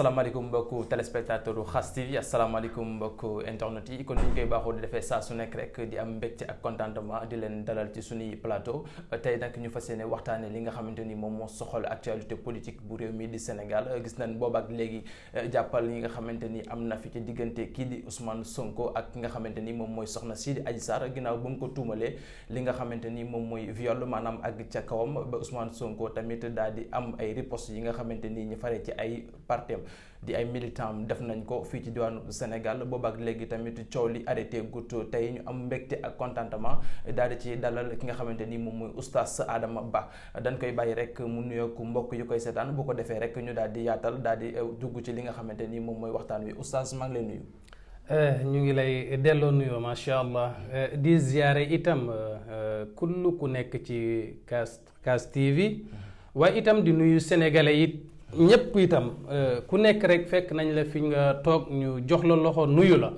asalaamaaleykum mbokku téléspectateur Khass TV asalaamaaleykum mbokku internet yi kon ni ñu koy baaxoo di defee saa su nekk rek di am mbégte ak contentement di leen dalal ci suñuy plateau tey nag ñu fas yéene waxtaane li nga xamante ni moom moo soxal actualité politique bu réew mi di Sénégal gis nañ boobaak léegi jàppal yi nga xamante ni am na fi ci diggante kii di Ousmane Sonko ak ki nga xamante ni moom mooy soxna sii di Adji Sarr ginnaaw ba mu ko tuumalee li nga xamante ni moom mooy viol maanaam ak ca kawam ba Ousmane Sonko tamit daal di am ay ripostes yi nga xamante ni ñu faree ci ay partem di ay militant def nañ ko fii ci diwaanu Sénégal boobaak léegi tamit coow li arrêté gut tey ñu am mbégte ak contentement daal di ci dalal ki nga xamante ni moom mooy oustaz Adama Ba dañ koy bàyyi rek mu nuyoog mbokk yu koy seetaan bu ko defee rek ñu daal di yaatal daal di dugg ci li nga xamante ni moom mooy waxtaan wi oustaz maa ngi lay nuyu. ñu ngi lay delloo nuyoo macha allah di ziare itam kullu ku nekk ci Khass TV waaye itam di nuyu sénégalais it. ñëpp itam ku nekk rek fekk nañ la fi nga toog ñu jox la loxo nuyu la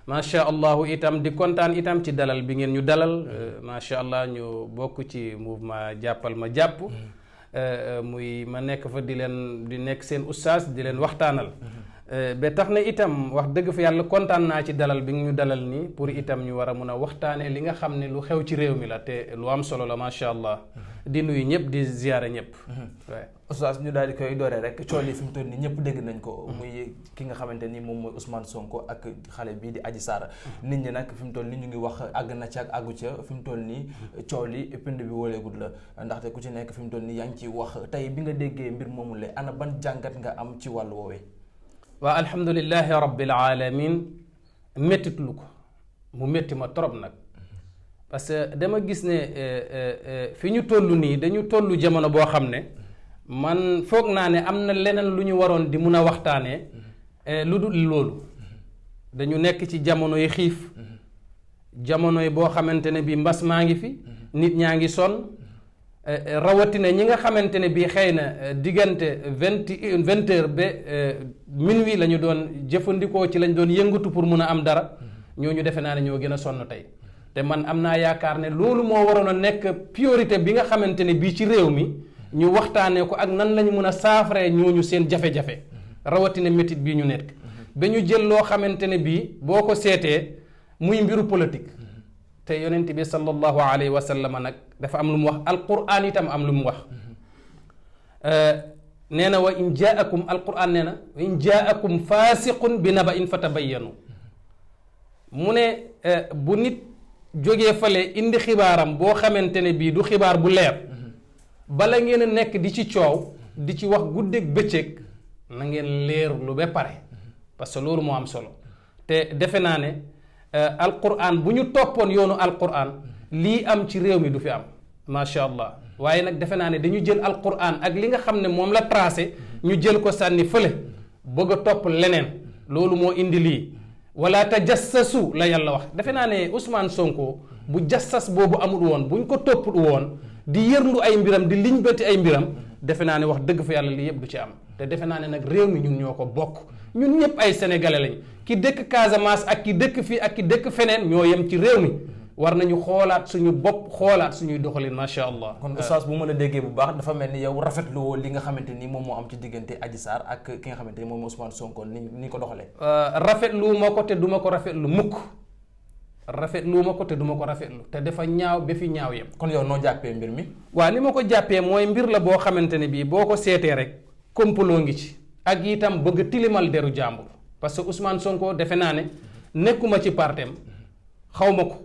macha allah itam di kontaan itam ci dalal bi ngeen ñu dalal macha allah ñu bokk ci mouvement jàppal ma jàpp muy ma nekk fa di nekk seen oustaz di leen waxtaanal ba tax na itam wax dëgg fa yàlla kontaan naa ci dalal bi ñu dalal nii pour itam ñu war a mun a waxtaanee li nga xam ne lu xew ci réew mi la te lu am solo la macha allah di nuyu ñëpp di ziyaare ñëpp. waaw oustaz ñu daal di koy dooree rek coow li fi mu toll nii ñëpp dégg nañ ko. muy ki nga xamante ni moom mooy Ousmane Sonko ak xale bii di Adji Sarr. nit ñi nag fi mu toll nii ñu ngi wax àgg na ca ak àggu ca fi mu toll nii coow li pind bi wóoleegul la ndaxte ku ci nekk fi mu toll nii yaa ngi ciy wax tey bi nga déggee mbir moomu la ana ban jàngat nga am ci wàllu woowee. waa alhamdulilahi rabbil alamin méttit lu ko mu métti ma trop nag parce que dama gis ne fi ñu toll nii dañu toll jamono boo xam ne man foog naa ne am na leneen lu ñu waroon di mun a waxtaanee lu dul loolu dañu nekk ci jamono yi xiif jamono yi boo xamante ne bii mbas maa ngi fi nit ñaa ngi sonn rawatina ñi nga xamante ne bii xëy na diggante 20 heures ba minuit la ñu doon jëfandikoo ci lañ doon yëngatu pour mun a am dara ñooñu defe naa ne ñoo gën a sonn tey te man am naa yaakaar ne loolu moo waroon a nekk priorité bi nga xamante ne bii ci réew mi ñu waxtaanee ko ak nan lañu mun a saafaree ñooñu seen jafe-jafe rawatina métit bii ñu nekk ba ñu jël loo xamante ne bii boo ko seetee muy mbiru politique te yonent bi sallallahu alayhi wa sallam nag dafa am lu mu wax alquran itam am lu mu wax nee na wa in jaakum alquran nee na wa in jaakum faasiqun bi naba in fatabayyanu mu ne bu nit jógee fale indi xibaaram boo xamante ne bii du xibaar bu leer bala ngeen a nekk di ci coow di ci wax guddeeg bëccëg na ngeen leer lu ba pare parce que loolu moo am solo te defe naa ne alquran bu ñu toppoon yoonu alquran lii am ci réew mi du fi am macha allah waaye nag defe naa ne dañu jël alquran ak li nga xam ne moom la tracé ñu jël ko sànni fële bëgg a topp leneen loolu moo indi lii wala tajassasu la yàlla wax defe naa ne Ousmane Sonko bu jassas boobu amul woon buñ ko toppul woon di yërndu ay mbiram di liñ bëti ay mbiram defe naa ne wax dëgg fa yàlla lii yëpp du ci am te defe naa ne nag réew mi ñun ñoo ko bokk ñun ñëpp ay sénégalais lañ ki dëkk Casamance ak ki dëkk fii ak ki dëkk feneen ñoo yem ci réew mi war nañu xoolaat suñu bopp xoolaat suñuy doxalin macha allah. kon oustaz bu ma la déggee bu baax dafa mel ni yow rafetlu woo li nga xamante ni moom moo am ci diggante Adji Sarr ak ki nga xamante ni moom mooy Ousmane Sonko ni ko doxalee. rafetlu ma ko te duma ko rafetlu mukk rafetlu ma ko te duma ko rafetlu te dafa ñaaw ba fi ñaaw yem. kon yow noo jàppee mbir mi. waaw ni ma ko jàppee mooy mbir la boo xamante ne bii boo ko seetee rek complot ngi ci ak itam bëgg tilimal deru jàmbur parce que Ousmane Sonko defe naa ne nekkuma ci partem xaw ma ko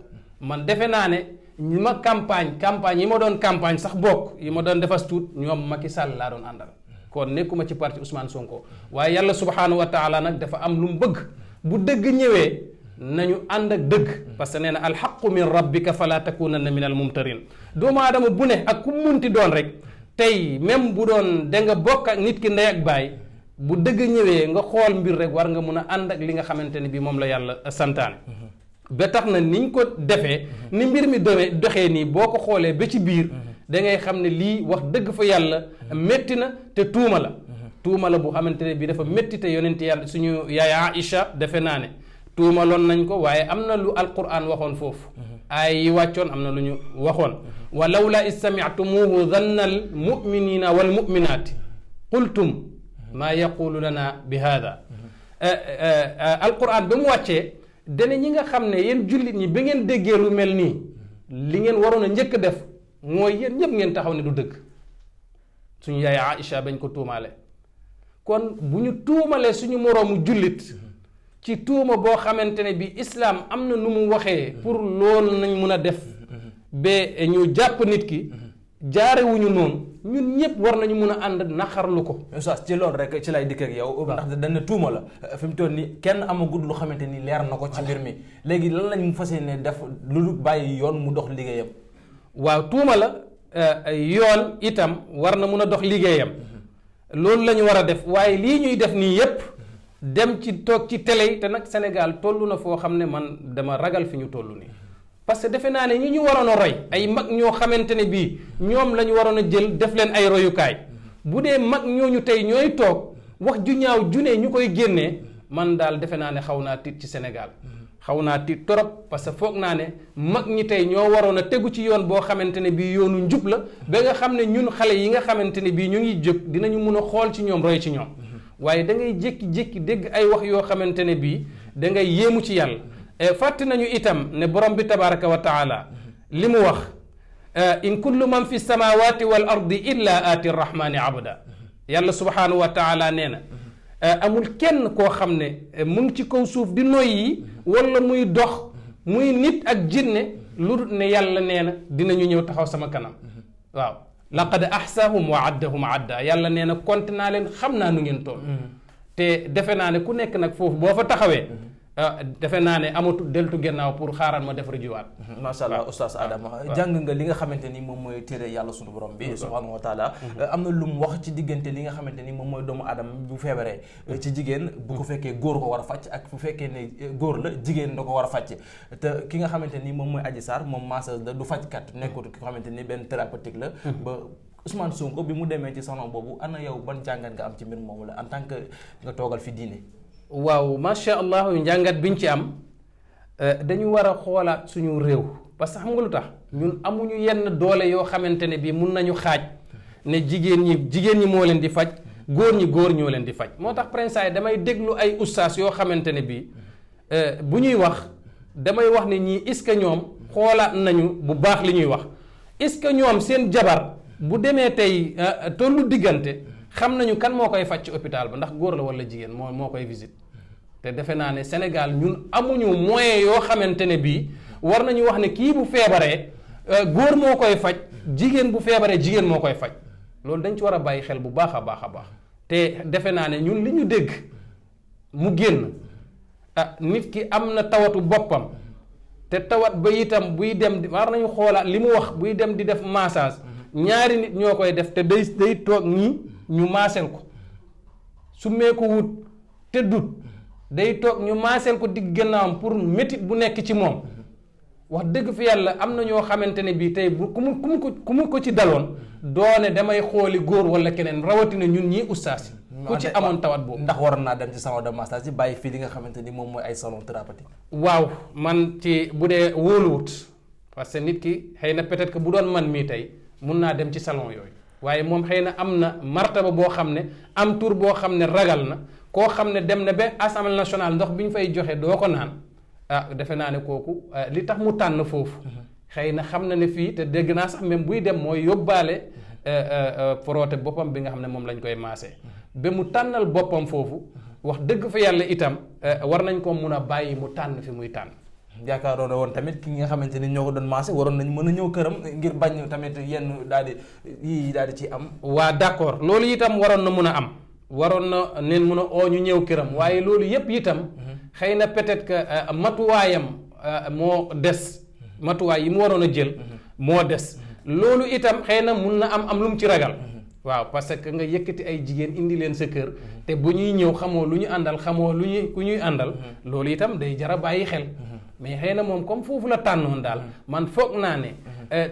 man defe naa ne ñi ma campagne yi ma doon campagne sax bokk yi ma doon defas tuut ñoom Macky Sall laa doon àndal kon nekkuma ci parti Ousmane Sonko waaye yàlla subhanahu wa taala nag dafa am lu mu bëgg bu dëgg ñëwee nañu ànd ak dëgg parce que nee na alxaqu min rabbika fala takunanna min al mumtarin doomu aadama bu ne ak ku munti doon rek tey même bu doon da nga bokk ak nit ki ndey ak baay bu dëgg ñëwee nga xool mbir rek war nga mun a ànd ak li nga xamante ne bi moom la yàlla santaane ba tax na niñ ko defee ni mbir mi doxee nii boo ko xoolee ba ci biir da ngay xam ne lii wax dëgg fa yàlla métti na te tuuma la bu xamante ne bi dafa métti te yonent yàlla suñu yaay Aïcha defe naa ne tuumaloon nañ ko waaye am na lu alquran waxoon foofu ay yi wàccoon am na lu ñu waxoon wa lawla is sami'tumuhu dhanna al mu'minina wal mu'minati qultum maa yaqulu lana bi hada alquran ba mu wàccee dana ñi nga xam ne yéen jullit ñi ba ngeen déggee lu mel nii li ngeen waroon a njëkk def mooy yéen ñëpp ngeen taxaw ne du dëgg suñu yaay Aïcha bañ ko tuumaale kon bu ñu tuumalee suñu moroomu jullit ci tuuma boo xamante ne bi islaam am na nu mu waxee pour loolu nañ mun a def ba ñu jàpp nit ki jaarewuñu noonu ñun ñëpp war nañu mun a ànd naqarlu ko. Oustaz ci loolu rek ci lay dikk ak yow. ndax dañ ne tuuma la fi mu toll nii kenn amagul lu xamante ni leer na ko. ci mbir mi léegi lan lañ mu fas yéene def lu bàyyi yoon mu dox liggéeyam. waaw tuuma la yoon itam war na mun a dox liggéeyam loolu la ñu war a def waaye lii ñuy def nii yépp dem ci toog ci télé yi te nag Sénégal toll na foo xam ne man dama ragal fi ñu toll nii. parce que defe naa ne ñi ñu waroon a roy ay mag ñoo xamante ne bii ñoom la ñu waroon a jël def leen ay royukaay bu dee mag ñooñu tey ñooy toog wax ju ñaaw junee ñu koy génnee man daal defe naa ne xaw naa tiit ci Sénégal xaw naa tiit trop parce que foog naa ne mag ñi tey ñoo waroon a tegu ci yoon boo xamante ne bii yoonu njub la ba nga xam ne ñun xale yi nga xamante ne bii ñu ngi jóg dinañu mun a xool ci ñoom roy ci ñoom waaye da ngay jékki-jékki dégg ay wax yoo xamante ne bii da ngay yéemu ci yàlla. fàtte nañu itam ne borom bi tabaraka wa taala li mu wax in kullu man fi samawati wal ardi illa aati rrahmani abda yàlla subhanahu wa taala nee na amul kenn koo xam ne mu ngi ci kaw suuf di noyyi wala muy dox muy nit ak jinne lu dul ne yàlla nee na dinañu ñëw taxaw sama kanam waaw laqad ahsahum wa addahum adda yàlla nee na compté naa leen xam naa nu ngeen toll te defe naa ne ku nekk nag foofu boo fa taxawee defe naa ne amatu deltu gannaaw pour xaaral ma def rujuwaat. macha allah oustaz Adama jàng nga li nga xamante ni moom mooy téere yàlla sunu borom bi subhanahu wa taala am na lu mu wax ci diggante li nga xamante ni moom mooy doomu aadama bu feebaree ci jigéen bu ko fekkee góor ko war a fàcc ak bu fekkee ne góor la jigéen da ko war a fàcc te ki nga xamante ni moom mooy Adji Sarr moom masseuse la du fàcckat nekkul ki nga xamante ni benn thérapeutique la ba Ousmane Sonko bi mu demee ci salon boobu ana yow ban jàngat nga am ci mbir moomu la en tant que nga toogal fi diine. waaw macha allah njàngat biñ ci am dañu war a xoolaat suñu réew parce que xam nga lu tax ñun amuñu yenn doole yoo xamante ne bii mun nañu xaaj ne jigéen ñi moo leen di faj góor ñoo leen di faj moo tax prince ay damay déglu ay ustaas yoo xamante ne bii bu ñuy wax damay wax ne ñii est-ce que ñoom xoolaat nañu bu baax li ñuy wax est-ce que ñoom seen jabar bu demee tey tollu diggante xam nañu kan moo koy faj ci hôpital ba ndax góor la walla jigéen moo koy visite te defe naa ne Sénégal ñun amuñu moyen yoo xamante ne bii war nañu wax ne kii bu feebaree góor moo koy faj jigéen bu feebaree jigéen moo koy faj loolu dañ ci war a bàyyi xel bu baax a baax a baax te defe naa ne ñun li ñu dégg mu génn nit ki am na tawatu boppam te tawat ba itam buy dem war nañu xoolaat li mu wax buy dem di def massage ñaari nit ñoo koy def te day toog nii ñu maaseel ko su mee ko wut te dut day toog ñu maaseel ko digg gannaawam pour métit bu nekk ci moom wax dëgg fi yàlla am na ñoo xamante ne bii tey bu ku mu ko ci daloon doone damay xooli góor wala keneen rawatina ñun ñii ustaas yi ku ci amoon tawat boobu ndax waroon naa dem ci salon de massage yi bàyyi fii li nga xamante ni moom mooy ay salon thérapeutique. waaw man ci bu dee wóoluwut parce que nit ki xëy na peut-être que bu doon man mii tey mun naa dem ci salon yooyu waaye moom xëy na am na martaba boo xam ne am tur boo xam ne ragal na koo xam ne dem na ba assemblée nationale ndox bi ñu fay joxe doo ko naan defe naa ne kooku li tax mu tànn foofu xëy na xam na ne fii te dégg naa sax même buy dem mooy yóbbaale frotté boppam bi nga xam ne moom lañ koy maasee ba mu tànnal boppam foofu wax dëgg fa yàlla itam war nañ ko mun a bàyyi mu tànn fi muy tànn. yaakaaroon na woon tamit ki nga xamante ni ñoo ko doon maase waroon nañ mën a ñëw këram ngir bañ tamit yenn daal di yii daal di ci am. waa d'accord loolu itam waroon na mun a am waroon na neen mun a oo ñu ñëw këram waaye loolu yépp itam xëy na peut-être que matuwaayam moo des matuwaay yi mu waroon a jël moo des loolu itam xëy na mun na am lu mu ci ragal waaw parce que nga yëkkati ay jigéen indi leen sa kër te bu ñuy ñëw xamoo lu ñu àndal xamoo ku ñuy àndal loolu itam day jara bàyyi xel mais xëy na moom comme foofu la tànnoon daal man foog naa ne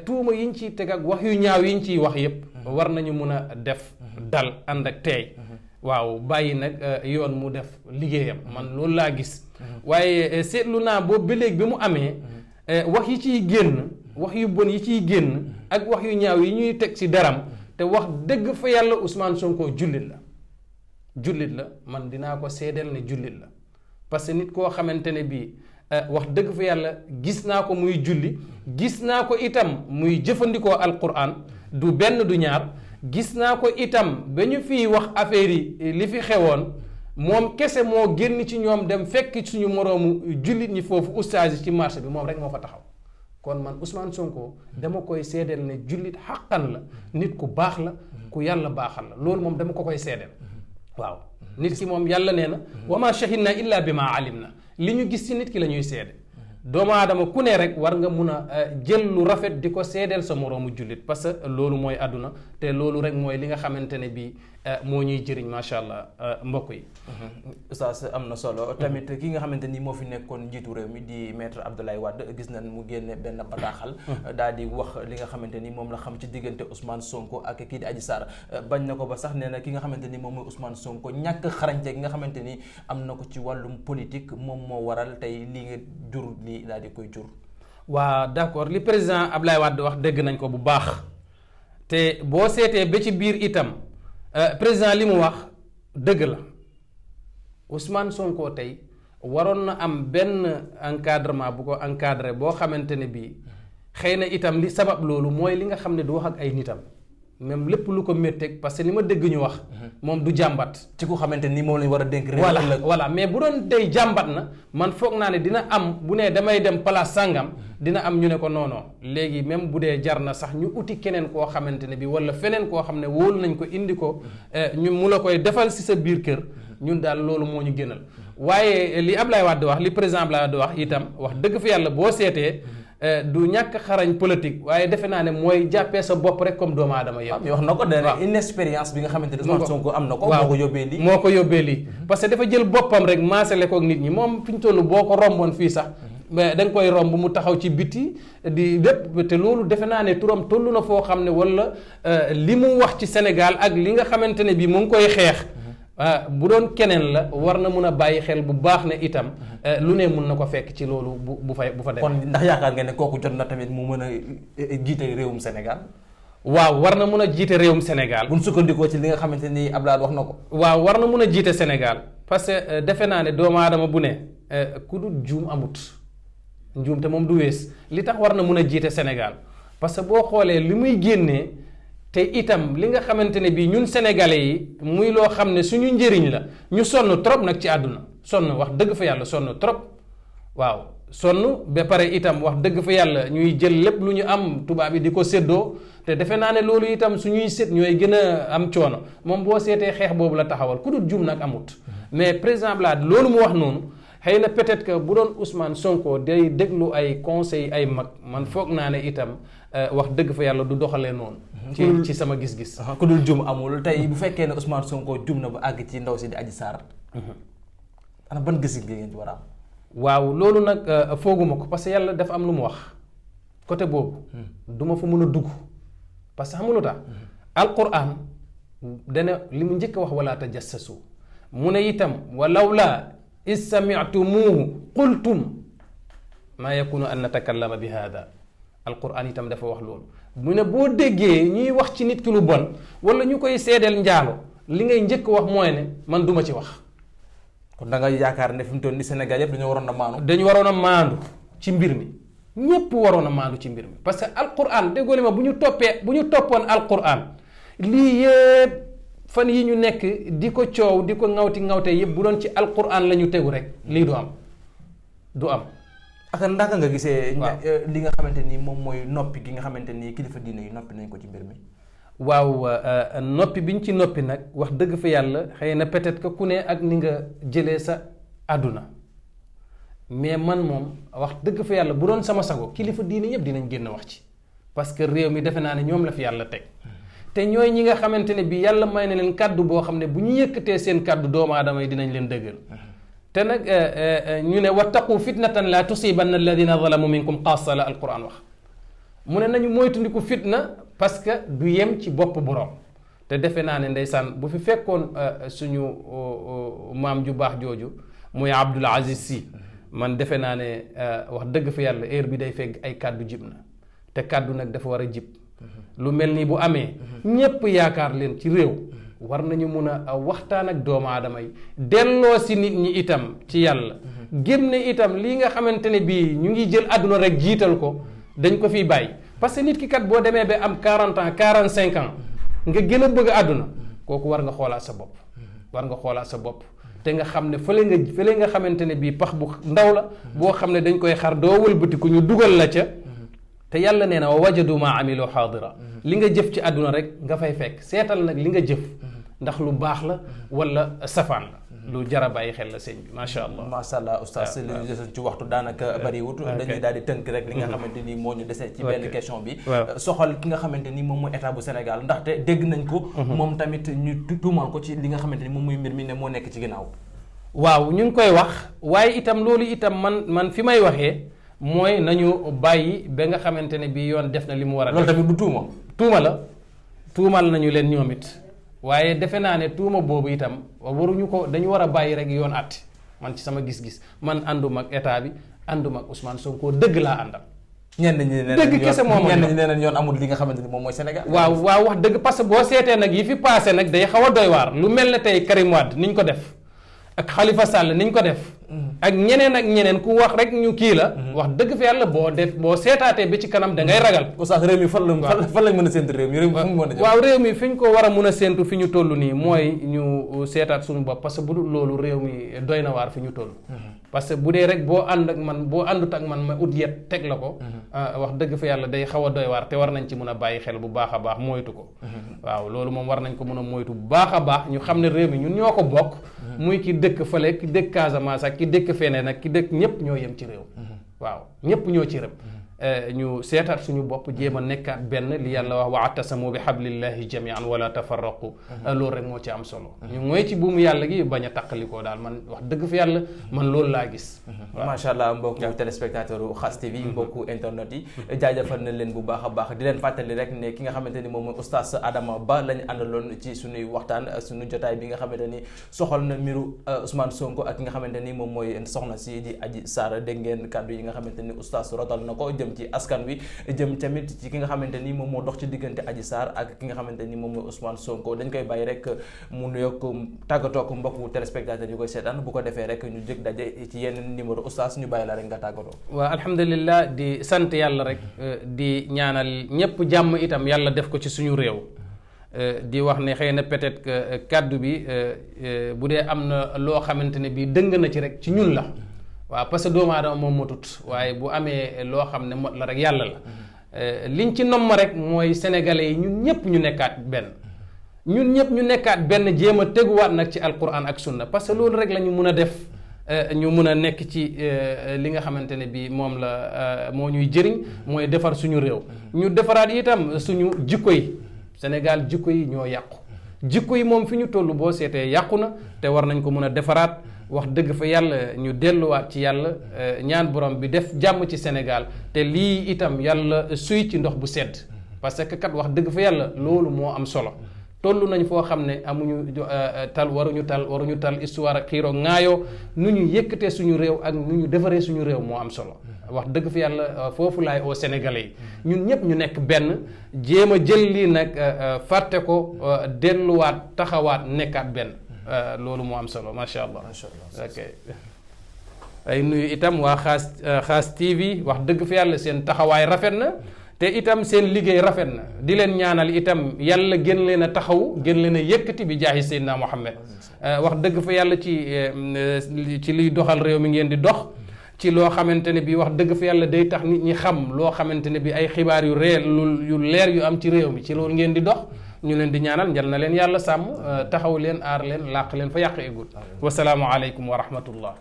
tuuma yi ñu ciy teg ak wax yu ñaaw yi ñu ciy wax yépp war nañu mun a def dal ànd ak teey waaw bàyyi nag yoon mu def liggéeyam man loolu laa gis waaye seetlu naa boobu ba léegi bi mu amee wax yi ciy génn wax yu bon yi ciy génn ak wax yu ñaaw yi ñuy teg ci daram te wax dëgg fa yàlla Ousmane Sonko jullit la jullit la man dinaa ko seedeel ne jullit la parce que nit koo xamante ne bii wax dëgg fa yàlla gis naa ko muy julli gis naa ko itam muy jëfandikoo alquran du benn du ñaar gis naa ko itam ba ñu fiy wax affaire yi li fi xewoon moom kese moo génn ci ñoom dem fekk suñu moroomu jullit ñi foofu ustaas yi ci marché bi moom rek moo fa taxaw kon man Ousmane Sonko dama koy seedeel ne jullit xàqan la nit ku baax la ku yàlla baaxal la loolu moom dama ko koy seedeel waaw nit ki moom yàlla nee na wa ma shahidna illa bi ma alim na li ñu gis ci nit ki la ñuy seede doomu aadama ku ne rek war nga mun a jël lu rafet di ko seedeel sa moroomu jullit parce que loolu mooy àdduna te loolu rek mooy li nga xamante ne bii moo ñuy jëriñ macha allah mbokk yi. Oustaz am na solo tamit ki nga xamante ni moo fi nekkoon njiitu réew mi di maître Abdoulaye Wade gis nañ mu génne benn bataaxal daal di wax li nga xamante ni moom la xam ci diggante Ousmane Sonko ak kii di Adji Sarr bañ na ko ba sax nee na ki nga xamante ni moom mooy Ousmane Sonko ñàkk xarañte gi nga xamante ni am na ko ci wàllum politique moom moo waral tey li nga jur li daal di koy jur. waa d'accord li président Abdoulaye Wade wax dégg nañ ko bu baax te boo seetee ba ci biir itam président li mu wax dëgg la Ousmane Sonko tey waroon na am benn encadrement bu ko encadré boo xamante ne bii xëy na itam li sabab loolu mooy li nga xam ne du wax ak ay nitam même lépp lu ko métteeg parce que li ma dégg ñu wax moom du jàmbat ci ku xamante ni moom lañu war a dénk réew voilà mais bu doon tey jàmbat na man foog naa ne dina am bu ne damay dem place sàngam dina am ñu ne ko non léegi même bu dee jar na sax ñu uti keneen koo xamante ne bi wala feneen koo xam ne wóolu nañ ko indi ko ñu mu la koy defal si sa biir kër ñun daal loolu moo ñu gënal waaye li Ablaye Wade wax li président Ablaye Wade wax itam wax dëgg fa yàlla boo seetee du ñàkk xarañ politique waaye defe naa ne mooy jàppee sa bopp rek comme doomu aadama yëpp. wax na ko dana inexpérience bi nga xamante ne Ousmane Sonko am na ko. moo ko yóbbee lii moo ko yóbbee lii. parce que dafa jël boppam rek maasale kook nit ñi moom fi ñu toll boo ko romboon fii sax. mais da nga koy romb mu taxaw ci biti di lépp te loolu defe naa ne turam toll na foo xam ne wala li mu wax ci Sénégal ak li nga xamante ne bii mu ngi koy xeex. bu doon keneen la war na mun a bàyyi xel bu baax ne itam lu ne mun na ko fekk ci loolu bu fa demee. kon ndax yaakaar nga ne kooku jot na tamit mu mën a jiite réewum Sénégal. waaw war na mun a jiite réewum Sénégal. bu ñu sukkandikoo ci li nga xamante ni Abdoulaye wax na ko. waaw war na mun a jiite Sénégal parce que defe naa ne doomu aadama bu ne ku dul juum amut njuum te moom du wees li tax war na mun a jiite Sénégal parce que boo xoolee li muy génnee. te itam li nga xamante ne bii ñun sénégalais yi muy loo xam ne suñu njëriñ la ñu sonn trop nag ci àdduna sonn wax dëgg fa yàlla sonn trop waaw sonn ba pare itam wax dëgg fa yàlla ñuy jël lépp lu ñu am tubaab yi di ko séddoo te defe naa ne loolu itam suñuy sét ñooy gën a am coono moom boo seetee xeex boobu la taxawal ku dul jum nag amut mais président Blade loolu mu wax noonu xëy na peut-être que bu doon Ousmane Sonko day déglu ay conseils ay mag man foog naa ne itam wax dëgg fa yàlla du doxalee noonu. ci sama gis-gis. ku dul jum amul tey bu fekkee ne Ousmane Sonko jum na ba àgg ci ndaw si di Adji Sarr. ana ban gis-gis ngeen ci war a am. waaw loolu nag fooguma ko parce que yàlla dafa am lu mu wax côté boobu. du ma fa mën a dugg parce que xam nga lu tax. alquran dana li mu njëkk a wax wala tajassasu mu ne itam walawla is sami'tumuhu qultum maa yakunu an natakallama bi hada alquran itam dafa wax loolu mu ne boo déggee ñuy wax ci nit ki lu bon wala ñu koy seedeel njaalo li ngay njëkk wax mooy ne man duma ci wax. kon da nga yaakaar ne fi mu toll ni Sénégal yëpp dañoo waroon a maandu. dañu waroon a maandu ci mbir mi ñépp waroon a maandu ci mbir mi parce que alquran déggoo li ma bu ñu toppoon alquran lii yëpp fan yi ñu nekk di ko coow di ko ŋawte yëpp bu doon ci alquran la ñu tegu rek lii du am. ak ndaka nga gisee. li nga xamante ni moom mooy noppi gi nga xamante ni kilifa diine yi noppi nañ ko ci mbir mi. waaw noppi bi ñu ci noppi nag wax dëgg fa yàlla xëy na peut-être que ku ne ak ni nga jëlee sa àdduna mais man moom wax dëgg fa yàlla bu doon sama sago kilifa diine yëpp dinañ génn wax ci parce que réew mi defe naa ne ñoom la fi yàlla teg te ñooy ñi nga xamante ne bi yàlla may na leen kàddu boo xam ne bu ñu yëkkatee seen kàddu doomu aadama yi dinañ leen dëggal te nag ñu ne wattaqu fitnatan la tusibanna alladina zalamu minkum xaasa la alquran wax mu ne nañu moytundiku fitna parce que du yem ci bopp borom te defe naa ne ndeysaan bu fi fekkoon suñu maam ju baax jooju muy Abdul Aziz Sy man defe naa ne wax dëgg fa yàlla heure bi day fekk ay kàddu jib na te kàddu nag dafa war a jib lu mel nii bu amee ñépp yaakaar leen ci réew war nañu mun a waxtaan ak doomu aadama yi delloo si nit ñi itam ci yàlla génne itam lii nga xamante ne bii ñu ngi jël àdduna rek jiital ko dañ ko fiy bàyyi parce que nit ki kat boo demee ba am 40 ans 45 ans nga gën a bëgg àdduna kooku war nga xoolaat sa bopp war nga xoolaat sa bopp te nga xam ne fële nga xamante ne bii pax bu ndaw la boo xam ne dañ koy xar doo wëlbatiku ñu dugal la ca te yàlla nee na wa wajadu ma amilu xaadira li nga jëf ci àdduna rek nga fay fekk seetal nag li nga jëf ndax lu baax la wala safaan la lu jara bàyyi xel la sëñ bi macha allah. macha allah oustaz li ñu desoon ci waxtu daanaka bariwut dañuy daal di tënk rek li nga xamante ni moo ñu desee ci benn question bi soxal ki nga xamante ni moom mooy état bu Sénégal ndaxte dégg nañ ko moom tamit ñu tuumal ko ci li nga xamante ni moom mooy mbir mi ne moo nekk ci ginnaaw. waaw ñu ngi koy wax waaye itam loolu itam man fi may waxee mooy nañu bàyyi ba nga xamante ne bii yoon def na li mu war a def. loolu tamit du tuuma la tuumal nañu leen ñoom it waaye defe naa ne tuuma boobu itam waruñu ko dañu war a bàyyi rek yoon àtte man ci sama gis-gis man ànduma ak état bi ànduma ak Ousmane Sonko dëgg laa àndal. ñenn ñi nee nañ dëgg kese moom ñenn ñi nee nañ yoon amul li nga xamante ni moom mooy Sénégal. waaw wax dëgg parce que boo seetee nag yi fi passé nag day xaw a doy waar lu mel ne tey Karim Wade niñ ko def ak Khalifa Sall niñ ko def. ak ñeneen ku wax rek ñu kii la. wax dëgg fi yàlla boo seetaatee ba ci kanam da ngay ragal. oustaz réew mi fan lañ mën a séntu réew mi waaw réew mi fi ñu ko war a mun a séntu fi ñu toll nii mooy ñu seetaat suñu bopp parce que bu dul loolu réew mi doy na waar fi ñu toll. parce que bu dee rek boo àndut ak man ma ut yet teg la ko. wax dëgg fi yàlla day xaw a doy waar te war nañ ci mun a bàyyi xel bu baax a baax moytu ko. waaw loolu moom war nañ ko mun a moytu bu baax a baax ñu xam ne réew mi ñun ñoo ko bokk. muy ki dëkk fële ki dëkk Casamance ak ki dëkk feneen ak ki dëkk ñëpp ñoo yem ci réew. waaw ñëpp ñoo ci rëb. ñu seetaat suñu bopp jéem a nekkaat benn li yàlla wax wa atasamu bi hablillahi jamian wala tafarraqu loolu rek moo ci am solo. ñu mooy ci buumu yàlla gi bañ a taqalikoo daal man wax dëgg fi yàlla man loolu laa gis. macha allah mbokku téléspectateur Khass TV mbokku internet yi jaajëfal na leen bu baax a baax di leen fàttali rek ne ki nga xamante ni moom mooy oustaz Adama Ba lañu àndaloon ci suñuy waxtaan suñu jotaay bi nga xamante ni soxal na mbiru Ousmane Sonko ak ki nga xamante ni moom mooy soxna si di Adji Sarr dégg ngeen kàddu yi nga xamante ni oustaz rotal na ko jëm ci askan wi jëm tamit ci ki nga xamante ni moom moo dox ci diggante Adji Sarr ak ki nga xamante ni moom mooy Ousmane Sonko dañ koy bàyyi rek mu nuyoog tàggatoo ak mbokku téléspectateurs yu koy seetaan bu ko defee rek ñu jëg daje ci yenn numéro oustaz ñu bàyyi la rek nga tàggatoo. waaw alhamdulilah di sant yàlla rek di ñaanal ñëpp jàmm itam yàlla def ko ci suñu réew di wax ne xëy na peut-être que kàddu bi bu dee am na loo xamante ne bii dëng na ci rek ci ñun la. waaw parce que doomu aadama moom motut waaye bu amee loo xam ne mot la rek yàlla la liñ ci nomm rek mooy sénégalais yi ñun ñëpp ñu nekkaat benn jéem a teguwaat nag ci alquran ak sunna parce que loolu rek la ñu mun a def ñu mun a nekk ci li nga xamante ne bii moom la moo ñuy jëriñ mooy defar suñu réew ñu defaraat itam suñu jikko yi Sénégal jikko yi ñoo yàqu jikko yi moom fi ñu toll boo seetee yàqu na te war nañ ko mun a defaraat wax dëgg fa yàlla ñu delluwaat ci yàlla ñaan borom bi def jàmm ci Sénégal te lii itam yàlla suy ci ndox bu sedd parce que kat wax dëgg fa yàlla loolu moo am solo toll nañ foo xam ne amuñu waruñu tal histoire ak xiiroo ŋaayoo nu ñu yëkkatee suñu réew ak nu ñu defaree suñu réew moo am solo wax dëgg fa yàlla foofu laay au Sénégalais yi ñun ñëpp ñu nekk benn jéem a jël lii nag fàtte ko delluwaat taxawaat nekkaat benn loolu moo am solo macha allah. ok ay nuyu itam waa Khass TV wax dëgg fa yàlla seen taxawaay rafet na te itam seen liggéey rafet na di leen ñaanal itam yàlla gën leen a taxaw gën leen a yëkkati bi jaahi Seydina Muhammad wax dëgg fa yàlla ci liy doxal réew mi ngeen di dox ci loo xamante ne bi wax dëgg fa yàlla day tax nit ñi xam loo xamante ne bi ay xibaar yu leer yu am ci réew mi ci loolu ngeen di dox ñu leen di ñaanal njal na leen yàlla sàmm taxaw leen aar leen làq leen fa yàq eggul wasalaamu aleykum wa rahmatullah